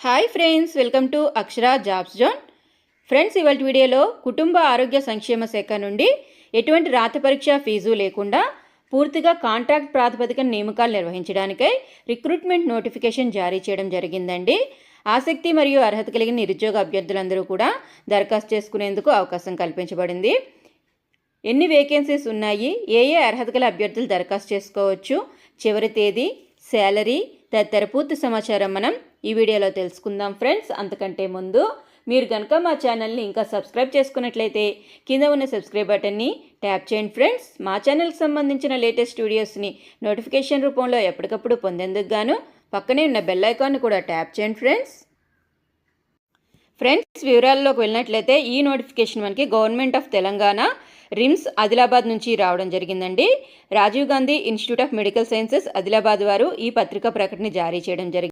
Hi friends, welcome to Akshara jobs zone. Friends, ఇవాళ వీడియోలో కుటుంబ ఆరోగ్య సంక్షేమ శాఖ నుండి ఎటువంటి రాత పరీక్ష ఫీజు లేకుండా పూర్తిగా కాంట్రాక్ట్ ప్రాతిపదికన నియామకాలు నిర్వహించడానికై రిక్రూట్మెంట్ నోటిఫికేషన్ జారీ చేయడం జరిగిందండి. ఆసక్తి మరియు అర్హత కలిగిన నిరుద్యోగ అభ్యర్థులందరూ కూడా దరఖాస్తు చేసుకునేందుకు అవకాశం కల్పించబడింది. ఎన్ని వేకెన్సీస్ ఉన్నాయి, ఏ అర్హత గల అభ్యర్థులు దరఖాస్తు చేసుకోవచ్చు, చివరి తేదీ, శాలరీ తదితర పూర్తి సమాచారం మనం ఈ వీడియోలో తెలుసుకుందాం. ఫ్రెండ్స్, అంతకంటే ముందు మీరు కనుక మా ఛానల్ని ఇంకా సబ్స్క్రైబ్ చేసుకున్నట్లయితే కింద ఉన్న సబ్స్క్రైబ్ బటన్ని ట్యాప్ చేయండి. ఫ్రెండ్స్, మా ఛానల్కి సంబంధించిన లేటెస్ట్ వీడియోస్ని నోటిఫికేషన్ రూపంలో ఎప్పటికప్పుడు పొందేందుకు గాను పక్కనే ఉన్న బెల్ ఐకాన్ని కూడా ట్యాప్ చేయండి. ఫ్రెండ్స్, వివరాల్లోకి వెళ్ళినట్లయితే ఈ నోటిఫికేషన్ మనకి government of Telangana RIMS Adilabad నుంచి రావడం జరిగిందండి. Rajiv Gandhi institute of medical sciences Adilabad వారు ఈ పత్రికా ప్రకటన జారీ చేయడం జరిగింది.